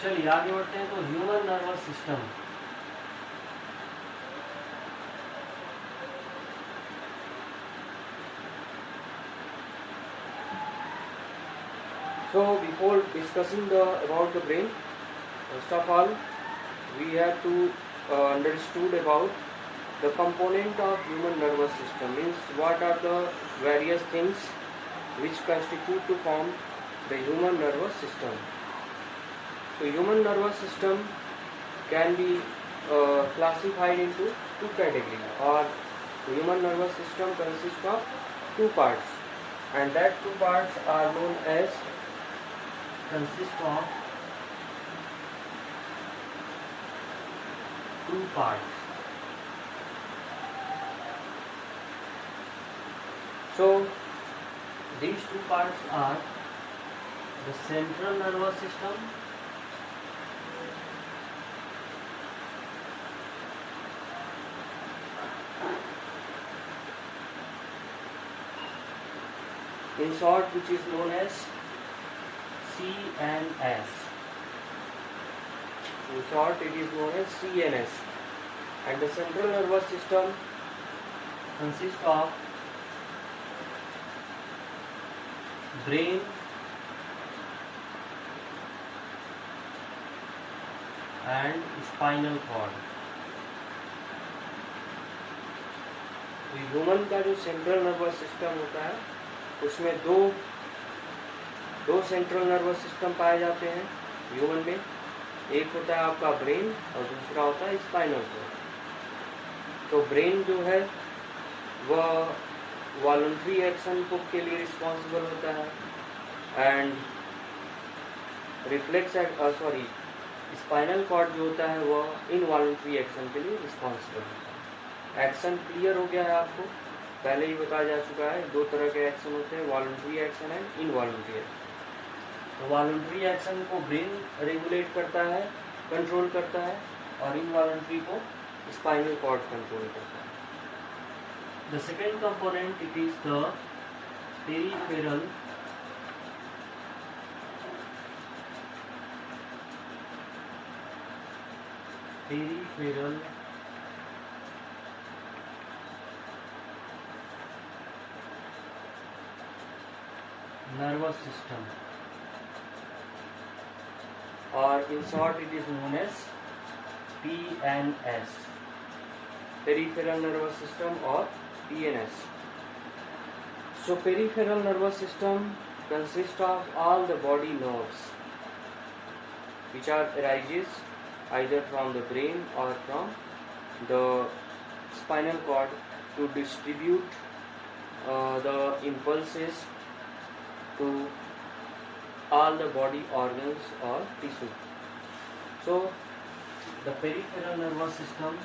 चलिए आगे बढ़ते हैं। तो human nervous system, So before discussing about the brain, first of all, we have to understood about the component of human nervous system. Means what are the various things which constitute to form the human nervous system. So human nervous system can be classified into two categories, or human nervous system consists of two parts, and that two parts are known as consist of two parts. so These two parts are the central nervous system in short, which is known as CNS. in short it is known as CNS, and the central nervous system Consists of brain and spinal cord. Human का जो central nervous system होता है उसमें दो central nervous system पाए जाते हैं human में। एक होता है आपका ब्रेन और दूसरा होता है स्पाइनल कॉर्ड। तो ब्रेन जो है वह वॉलंटरी एक्शन के लिए रिस्पॉन्सिबल होता है, एंड रिफ्लेक्स स्पाइनल कॉर्ड जो होता है वह इनवॉलंटरी एक्शन के लिए रिस्पॉन्सिबल होता है। एक्शन क्लियर हो गया है आपको, पहले ही बताया जा चुका है। दो तरह के एक्शन होते हैं, voluntary action and involuntary action. तो वॉलंटरी एक्शन को ब्रेन रेगुलेट करता है, कंट्रोल करता है, और इनवॉलंटरी को स्पाइनल कॉर्ड कंट्रोल करता है। The second component, it is the peripheral nervous system, or in short it is known as PNS. peripheral nervous system or PNS. So peripheral nervous system consists of all the body nerves which are arises either from the brain or from the spinal cord to distribute the impulses to all the body organs or tissue. So The peripheral nervous system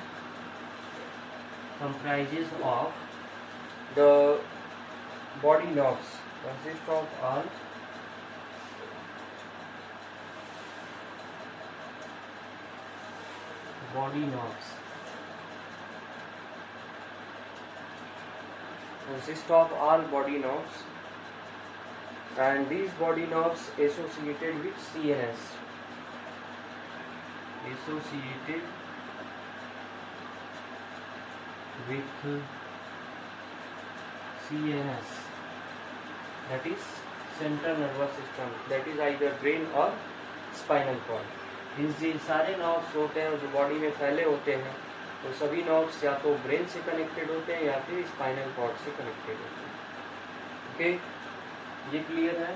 comprises of the body nerves consist of all body nerves, body nerves, and these body nerves associated with CNS. associated with CNS, That is central nervous system, that is either brain or spinal cord. ये सारे nerves होते हैं जो body में फैले होते हैं, तो सभी नर्व्स या तो ब्रेन से कनेक्टेड होते हैं या फिर स्पाइनल कॉर्ड से कनेक्टेड होते हैं। ओके, ये क्लियर है।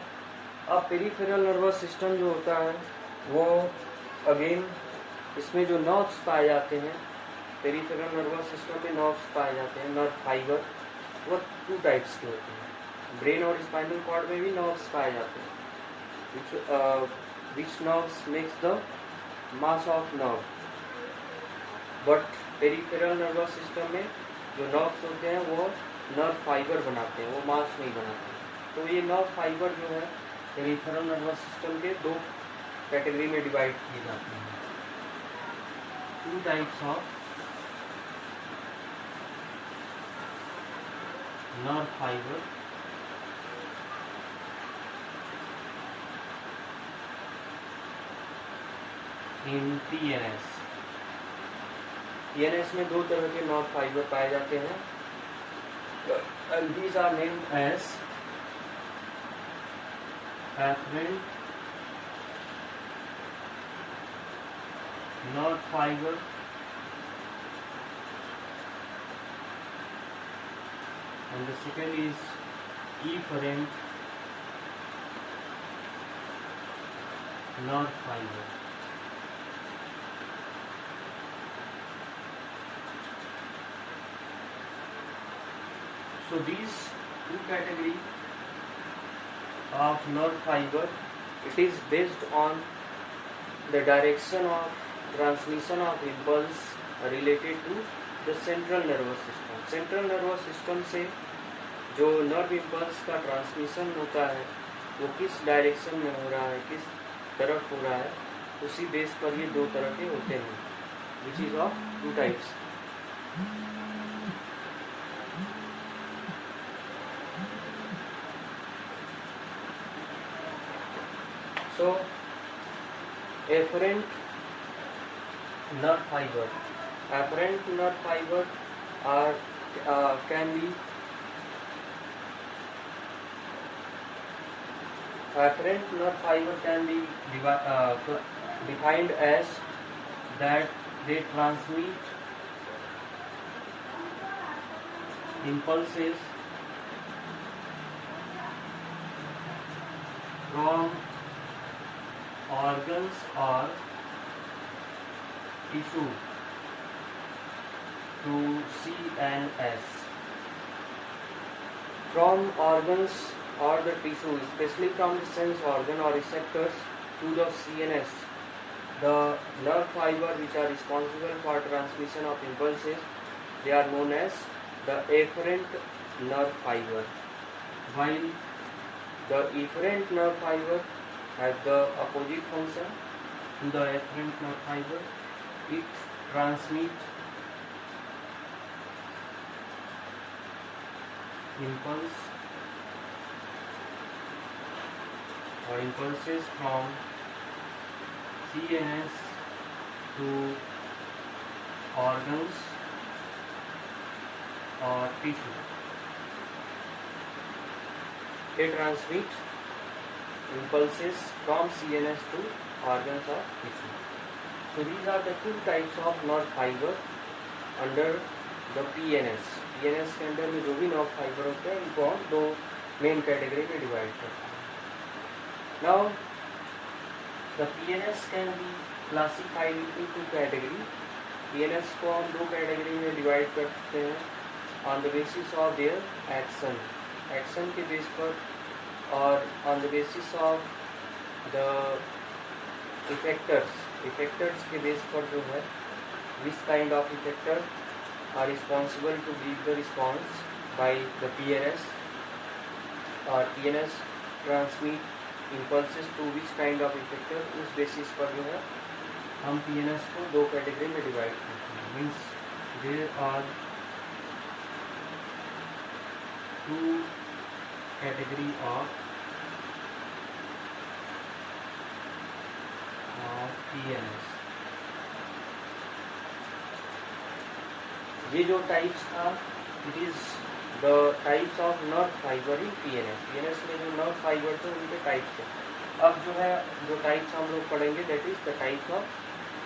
अब पेरिफेरल नर्वस सिस्टम जो होता है वो अगेन इसमें जो नर्व्स पाए जाते हैं, पेरिफेरल नर्वस सिस्टम में नर्व्स पाए जाते हैं, नर्व फाइबर, वो टू टाइप्स के होते हैं। ब्रेन और स्पाइनल कॉर्ड में भी नर्व्स पाए जाते हैं, which nerves makes the mass of nerve, but peripheral nervous system में जो नर्व्स होते हैं वो नर्व फाइबर बनाते हैं, वो मास नहीं बनाते। तो ये नर्व फाइबर जो है पेरिफेरल नर्वस सिस्टम के दो कैटेगरी में डिवाइड किए जाते हैं। two types of nerve fiber. in PNS. PNS में दो तरह के नर्व फाइबर पाए जाते हैं, and these are named as afferent nerve fiber and the second is efferent nerve fiber. So these two category of nerve fiber, it is based on the direction of transmission of impulse related to the central nervous system. Central nervous system से जो nerve impulse का transmission होता है वो किस direction में हो रहा है, किस तरफ हो रहा है, उसी बेस पर ये दो तरह के होते हैं, which is of two types. So afferent nerve fiber are can be afferent nerve fiber can be defined as that they transmit impulses from organs or tissue to CNS. From organs or the tissue, especially from the sense organ or receptors to the CNS, the nerve fiber which are responsible for transmission of impulses, they are known as the afferent nerve fiber. While the efferent nerve fiber has the opposite function to the afferent nerve fiber. It transmits impulse or impulses from CNS to organs or tissue. They transmit impulses from CNS to organs or tissue. So these are the two types of nerve fiber under the PNS. PNS के अंदर में जो भी nerve fiber होते हैं इनको हम दो main category में divide करते हैं. Now the PNS can be classified into two category. PNS को हम दो category में divide करते हैं on the basis of their action. Action के base पर और on the basis of the effectors के बेस पर जो है which kind of effector are responsible to give the response by the PNS और PNS transmit impulses to which kind of effector, उस basis पर जो है हम PNS को दो कैटेगरी में डिवाइड करते हैं. Means there are two category of PNS. ये जो टाइप्स था, it is the types of nerve fibre in PNS. PNS में जो नर्व फाइबर थे उनके टाइप्स थे. अब जो है जो टाइप्स हम लोग पढ़ेंगे that is the types of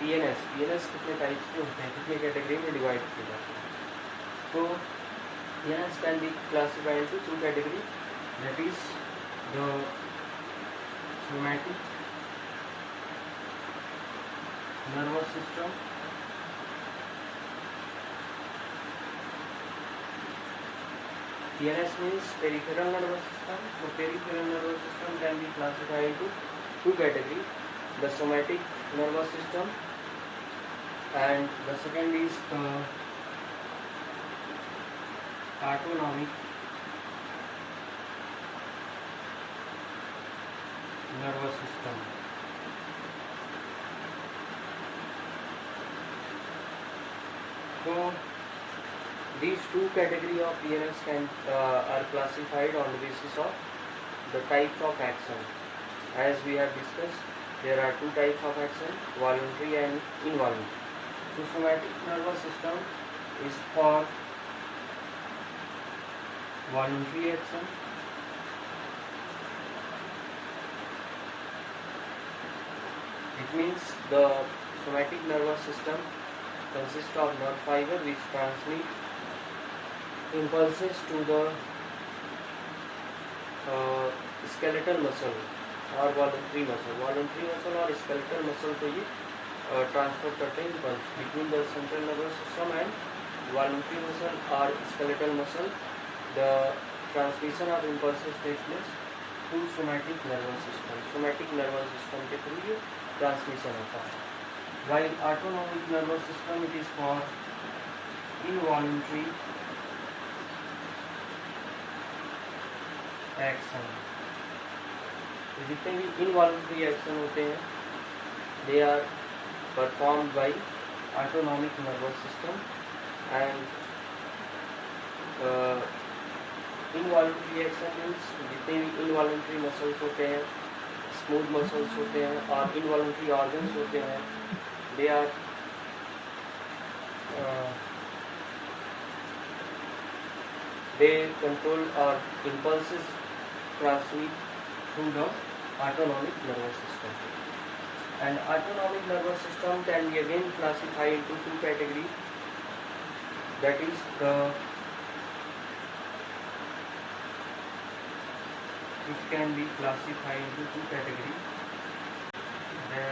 PNS. PNS कितने टाइप्स के होते हैं, कितने कैटेगरी में डिवाइड किए जाते हैं. तो PNS can be classified into two category, that is the somatic nervous system PNS means peripheral nervous system. So peripheral nervous system can be classified into two categories, the somatic nervous system and the second is the autonomic nervous system. So these two category of PNS are classified on the basis of the types of action. As we have discussed, there are two types of action, voluntary and involuntary. So somatic nervous system is for voluntary action. It means the somatic nervous system consists of nerve fiber which transmit impulses to the skeletal muscle और voluntary muscle और skeletal muscle को ये transfer करते हैं impulse between the central nervous system and voluntary muscle और skeletal muscle. The transmission of impulses take place to somatic nervous system. Somatic nervous system के through ये transmission होता है. While autonomic nervous system it is for involuntary action. जितने भी involuntary action होते हैं they are performed by autonomic nervous system and involuntary action means जितने भी इनवॉलंटरी मसल्स होते हैं, स्मूथ मसल्स होते हैं और इनवॉलंटरी ऑर्गन्स होते हैं they are they control or impulses transmit through the autonomic nervous system. And autonomic nervous system can be again classified into two categories. That is it can be classified into two categories. The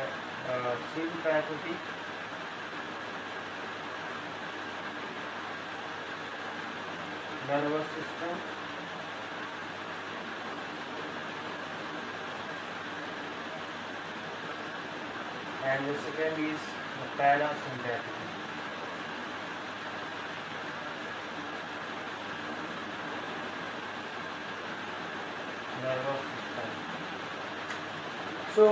sympathetic nervous system and the second is the parasympathetic. Nervous system. So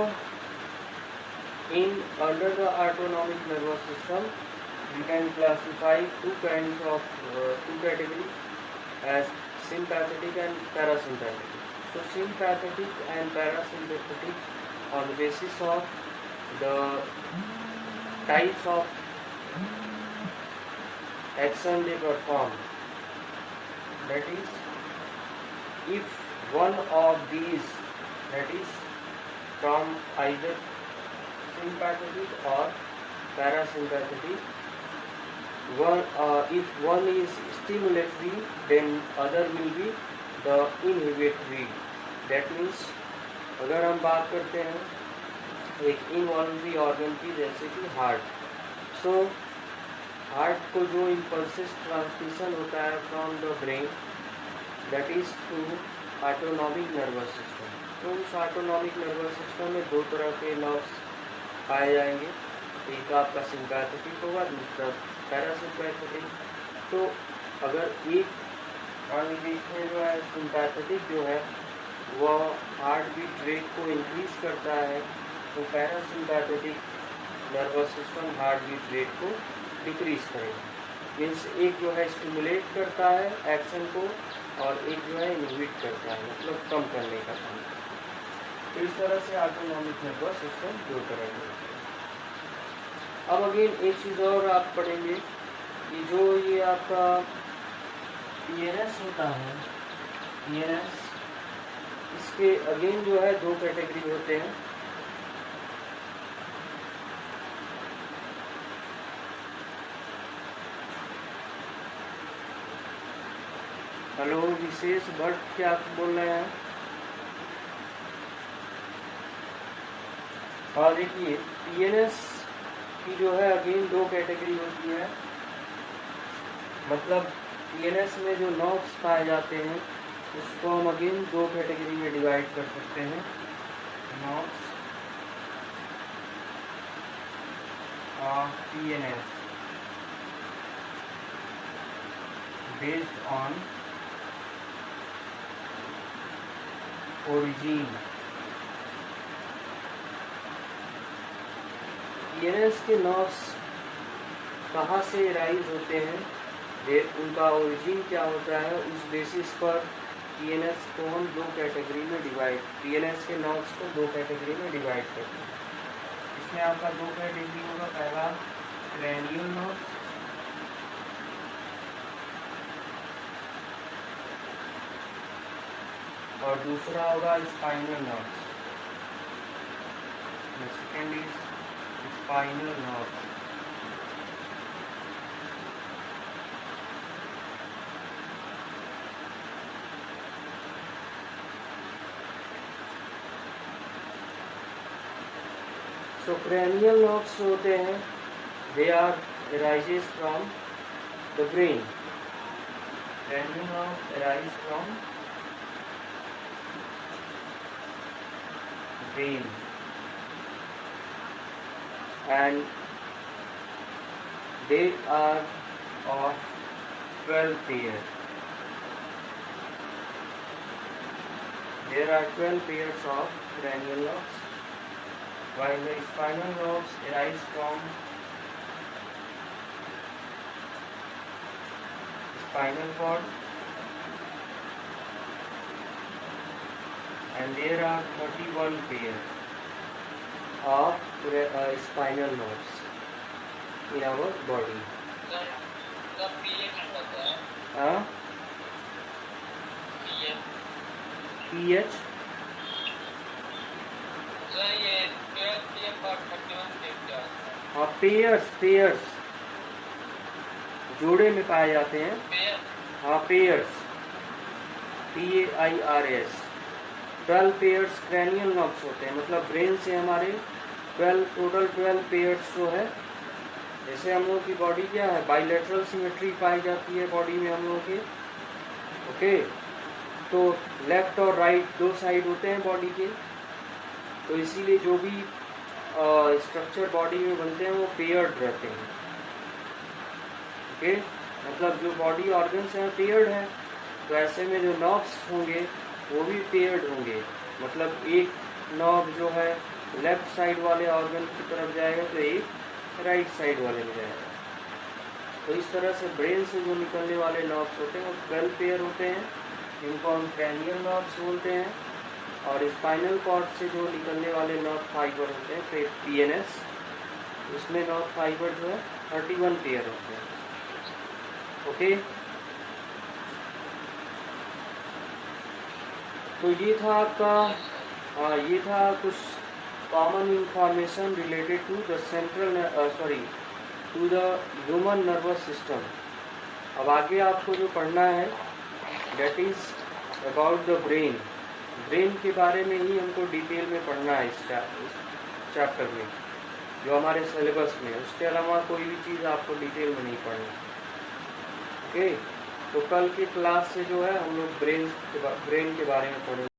under the autonomic nervous system we can classify two categories as sympathetic and parasympathetic. So sympathetic and parasympathetic on the basis of the types of action they perform. That is, if one of these, that is from either sympathetic or parasympathetic, if one is stimulatory then other will be the inhibitory. That means अगर हम बात करते हैं एक involuntary organ की जैसे कि heart, so heart को जो इम्पल्सिस ट्रांसमिशन होता है from the brain that is through autonomic nervous system. तो उस ऑटोनॉमिक नर्वस सिस्टम में दो तरह के नर्व्स पाए जाएंगे, एक आपका सिंपैथेटिक होगा, दूसरा पैरासिम्पैथेटिक. तो अगर एक मान लीजिए इसमें जो है सिंपैथेटिक जो है वह हार्ट बीट रेट को इंक्रीज करता है, तो parasympathetic nervous system heart beat rate को डिक्रीज करेगा. मीन्स एक जो है स्टिमुलेट करता है एक्शन को और एक जो है इनहिबिट करता है, मतलब कम करने का काम. तो इस तरह से ऑटोनॉमिक नर्वस सिस्टम दो तरह के होते हैं. अब अगेन एक चीज़ और आप पढ़ेंगे कि जो ये आपका पीएनएस होता है, पीएनएस इसके अगेन जो है दो कैटेगरी होते हैं. हेलो विशेष भट्ट, क्या आप बोल रहे हैं? और देखिए पीएनएस की जो है अगेन दो कैटेगरी होती है. मतलब पीएनएस में जो नर्व्स पाए जाते हैं उसको हम अगेन दो कैटेगरी में डिवाइड कर सकते हैं. नर्व्स और PNS based on origin. PNS के नर्व्स कहाँ से राइज होते हैं, उनका ओरिजिन क्या होता है, उस बेसिस पर पीएनएस को हम दो कैटेगरी में डिवाइड, पीएनएस के नर्व्स को दो कैटेगरी में डिवाइड करते हैं. इसमें आपका 2 कैटेगरी होगा। पहला क्रैनियल नर्व्स, और दूसरा होगा spinal nerves. Second is spinal nerves. So cranial nerves होते हैं, they are arises from the brain. Cranial nerves arise from brain, and they are of 12 pair. There are 12 pairs of cranial nerves, while the spinal nerves arise from spinal cord, and there are 31 pairs of spinal nerves in our body. pH pairs जोड़े में पाए जाते हैं। हाँ, pairs, PAIRS। 12 pairs cranial nerves होते हैं, मतलब brain से हमारे टोटल 12 पेयर्स जो है। जैसे हम लोगों की बॉडी क्या है, बाइलेटरल सिमेट्री पाई जाती है बॉडी में हम लोगों के। ओके, तो लेफ्ट और राइट 2 साइड होते हैं बॉडी के, तो इसीलिए जो भी स्ट्रक्चर बॉडी में बनते हैं वो पेयर्ड रहते हैं। ओके, मतलब जो बॉडी ऑर्गन्स हैं पेयर्ड हैं, तो ऐसे में जो नर्व्स होंगे वो भी पेयर्ड होंगे। मतलब एक नर्व जो है लेफ्ट साइड वाले ऑर्गन की तरफ जाएगा तो एक राइट साइड वाले में जाएगा। तो इस तरह से ब्रेन से जो निकलने वाले नर्व्स होते हैं वो 12 पेयर होते हैं, जिनको हम क्रैनियल नर्व्स बोलते हैं। और स्पाइनल कॉर्ड से जो निकलने वाले नर्व फाइबर होते हैं PNS, उसमें नर्व फाइबर जो है 31 पेयर होते हैं। ओके, तो ये था आपका ये था कुछ common information related to the to the human nervous system. अब आगे आपको जो पढ़ना है that is about the brain. Brain के बारे में ही हमको डिटेल में पढ़ना है इस चैप्टर में, जो हमारे सिलेबस में। उसके अलावा कोई भी चीज़ आपको डिटेल में नहीं पढ़नी। ओके, तो कल की क्लास से जो है हम लोग ब्रेन के बारे में पढ़ेंगे।